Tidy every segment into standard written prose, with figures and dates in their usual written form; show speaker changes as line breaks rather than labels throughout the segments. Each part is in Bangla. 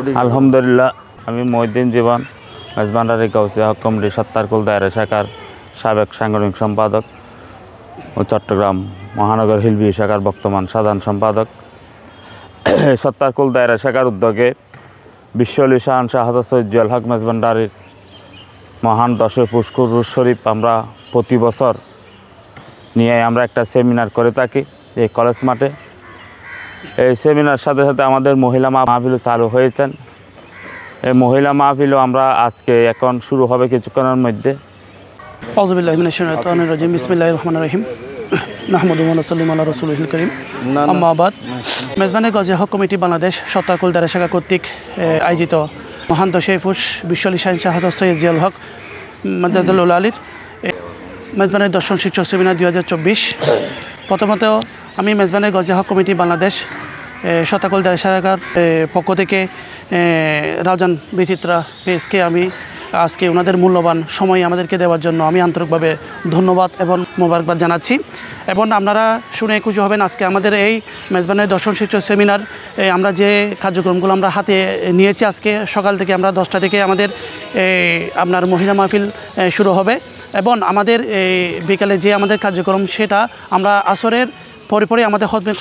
আলহামদুলিল্লাহ, আমি মহিউদ্দিন জীবন মেজবান্ডারি গাউসিয়া হক কমিটি সত্তারকুল দায়রা শাখার সাবেক সাংগঠনিক সম্পাদক ও চট্টগ্রাম মহানগর হিলবি শাখার বর্তমান সাধারণ সম্পাদক। সত্তারকুল দায়রা শাখার উদ্যোগে বিশ্ব আলী শাহ হযরত সৈয়দ জিয়াউল হক মেজবান্ডারির মহান দশে পুষ্কুর শরীফ আমরা প্রতি বছর নিয়ে আমরা একটা সেমিনার করে থাকি এই কলেজ মাঠে। এই সেমিনার সাথে সাথে আমাদের মহিলা মাহফিলও চালু হয়েছেন। এই মহিলা মাহফিলও আমরা আজকে এখন শুরু হবে কিছুক্ষণের মধ্যে।
আউযু বিল্লাহি মিনাশ শাইতানির রাজিম, বিসমিল্লাহির রহমানির রহিম, নাহমাদুহু ওয়া নুসাল্লিমু আলা রাসূলিল কারীম, আম্মা বাদ। মেজবানে গাউসিয়া হক কমিটি বাংলাদেশ সত্তারকুল দায়রা শাখা কর্তৃক আয়োজিত মহান দশে ফুস বিশ্ব আলী শাহ হযরত সৈয়দ জিয়াউল হক মাদাদুল আলীর মেজবানের দর্শন শিক্ষক সেমিনার 2024। প্রথমত আমি মেজবানের গাউসিয়া হক কমিটি বাংলাদেশ সত্তারকুল দায়রা শাখার পক্ষ থেকে রাউজান বিচিত্রা পেজকে আমি আজকে ওনাদের মূল্যবান সময় আমাদেরকে দেওয়ার জন্য আমি আন্তরিকভাবে ধন্যবাদ এবং মোবারকবাদ জানাচ্ছি। এবং আপনারা শুনে খুশি হবেন, আজকে আমাদের এই মেজবানের দর্শন শিক্ষক সেমিনার আমরা যে কার্যক্রমগুলো আমরা হাতে নিয়েছি, আজকে সকাল থেকে আমরা 10টা থেকে আমাদের আপনার মহিলা মাহফিল শুরু হবে এবং আমাদের বিকালে যে আমাদের কার্যক্রম সেটা আমরা আসরের পরে আমাদের খতমে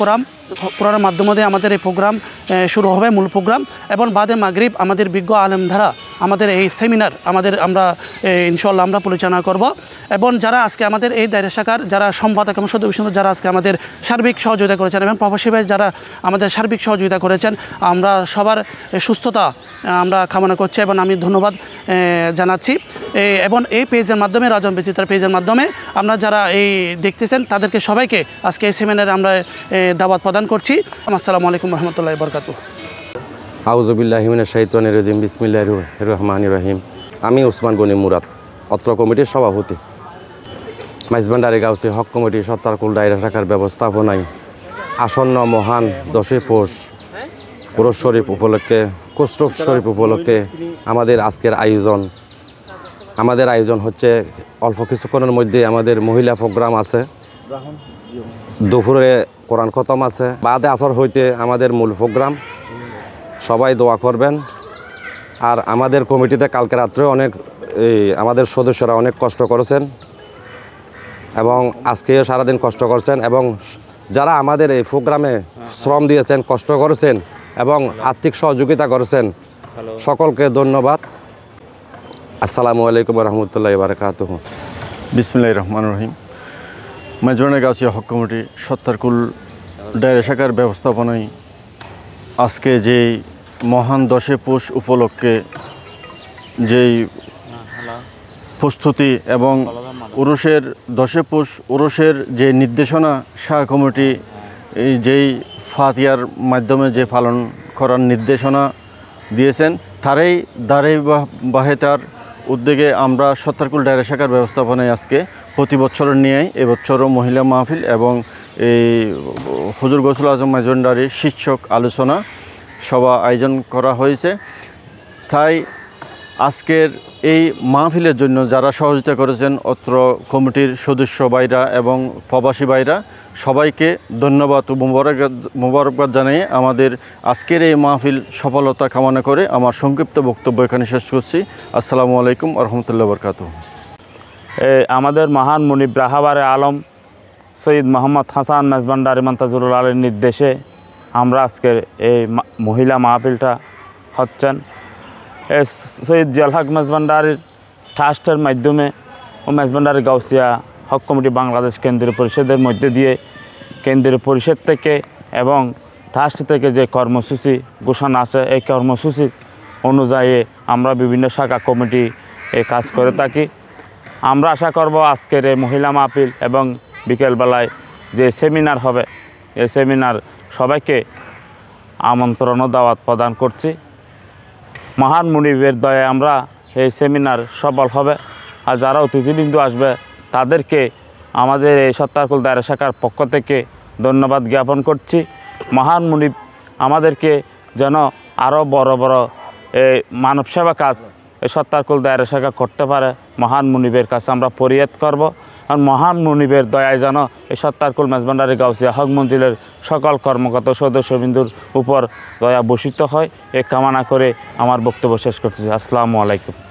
কোরআনের মাধ্যমে আমাদের এই প্রোগ্রাম শুরু হবে, মূল প্রোগ্রাম। এবং বাদে মাগরিব আমাদের বিজ্ঞ আলেম ধারা আমাদের এই সেমিনার আমরা ইনশাআল্লাহ আমরা পরিচালনা করব। এবং যারা আজকে আমাদের এই দায়রা শাখার যারা সম্পাদক এবং সদস্য যারা আজকে আমাদের সার্বিক সহযোগিতা করেছেন এবং প্রবাসী ভাই যারা আমাদের সার্বিক সহযোগিতা করেছেন, আমরা সবার সুস্থতা আমরা কামনা করছি এবং আমি ধন্যবাদ জানাচ্ছি। এবং এই পেজের মাধ্যমে, রাজন বিচিত্রা পেজের মাধ্যমে আমরা যারা এই দেখতেছেন তাদেরকে সবাইকে আজকে এই সেমিনারে আমরা দাওয়াত প্রদান করছি। আসসালামু আলাইকুম রহমতুল্লাহি ওয়া বারাকাতুহু।
আউযু বিল্লাহি মিনাশ শাইতানির রাজিম, বিসমিল্লাহির রহমানির রহিম। আমি ওসমান গনি মুরাদ, অত্র কমিটির সভাপতি। মেজবান্ডারি গাউসিয়া হক কমিটি সত্তারকুল দায়রা শাখার ব্যবস্থাপনায় আসন্ন মহান 10 পৌষ কুরুশ শরীফ উপলক্ষে আমাদের আজকের আয়োজন হচ্ছে অল্প কিছুক্ষণের মধ্যে আমাদের মহিলা প্রোগ্রাম আছে, দুপুরে কোরআন খতম আছে, বাদে আসর হইতে আমাদের মূল প্রোগ্রাম। সবাই দোয়া করবেন। আর আমাদের কমিটিতে কালকে রাত্রে আমাদের সদস্যরা অনেক কষ্ট করেছেন এবং আজকেও সারাদিন কষ্ট করছেন এবং যারা আমাদের এই প্রোগ্রামে শ্রম দিয়েছেন, কষ্ট করেছেন এবং আর্থিক সহযোগিতা করেছেন, সকলকে ধন্যবাদ। আসসালামু আলাইকুম রহমতুল্লাহি ওয়া বারাকাতুহু।
বিসমিল্লাহির রহমানির রহিম। মেজবান্ডারি গাউসিয়া হক কমিটি সত্তারকুল দায়রা শাখার ব্যবস্থাপনায় আজকে যেই মহান 10 পৌষ উপলক্ষে যেই প্রস্তুতি এবং উরুষের 10 পৌষ উরুষের যে নির্দেশনা শাখা কমিটি যেই ফাতিয়ার মাধ্যমে যে পালন করার নির্দেশনা দিয়েছেন, তারই ধারাবাহিকতার উদ্যোগে আমরা সত্তারকুল দায়রা শাখার ব্যবস্থাপনায় আজকে প্রতি বছরের নিয়ে এবছরও মহিলা মাহফিল এবং এই হুজুর গৌসুল আজম মেজবান্ডারির শীর্ষক আলোচনা সভা আয়োজন করা হয়েছে। তাই আজকের এই মাহফিলের জন্য যারা সহযোগিতা করেছেন অত্র কমিটির সদস্য ভাইরা এবং প্রবাসী ভাইরা, সবাইকে ধন্যবাদ ও মোবারকবাদ জানিয়ে আমাদের আজকের এই মাহফিল সফলতা কামনা করে আমার সংক্ষিপ্ত বক্তব্য এখানে শেষ করছি। আসসালামু আলাইকুম রহমতুল্লাহি ওয়া বারাকাতুহু।
আমাদের মহান মুনিব রাহবারে আলম সৈয়দ মোহাম্মদ হাসান মেজবান্ডারি মন্তাজুল আলীর নির্দেশে আমরা আজকের এই মহিলা মাহফিলটা হচ্ছেন সৈয়দ জিয়াউল হক মেজবান্ডারির ট্রাস্টের মাধ্যমে ও মেজবান্ডারি গাউসিয়া হক কমিটি বাংলাদেশ কেন্দ্রীয় পরিষদের মধ্যে দিয়ে কেন্দ্রীয় পরিষদ থেকে এবং ট্রাস্ট থেকে যে কর্মসূচি ঘোষণা আছে, এই কর্মসূচি অনুযায়ী আমরা বিভিন্ন শাখা কমিটি কাজ করে থাকি। আমরা আশা করব আজকের এই মহিলা মাহফিল এবং বিকেলবেলায় যে সেমিনার হবে, এই সেমিনার সবাইকে আমন্ত্রণ ও দাওয়াত প্রদান করছি। মহান মুনিবের দয়ায় আমরা এই সেমিনার সফল হবে। আর যারা অতিথিবৃন্দ আসবে তাদেরকে আমাদের এই সত্তারকুল দায়রা শাখার পক্ষ থেকে ধন্যবাদ জ্ঞাপন করছি। মহান মুনিব আমাদেরকে যেন আরও বড় বড় এই মানব সেবা কাজ এই সত্তারকুল দায়রা শাখা করতে পারে, মহান মুনিবের কাছে আমরা ফরিয়াদ করব। আর মহান মুনিবের দয়ায় যেন এই সত্তারকুল মেজবান্ডারি গাউসিয়া হক মঞ্জিলের সকল কর্মকর্তা সদস্যবৃন্দুর উপর দয়া বর্ষিত হয় এ কামনা করে আমার বক্তব্য শেষ করতেছি। আসসালামু আলাইকুম।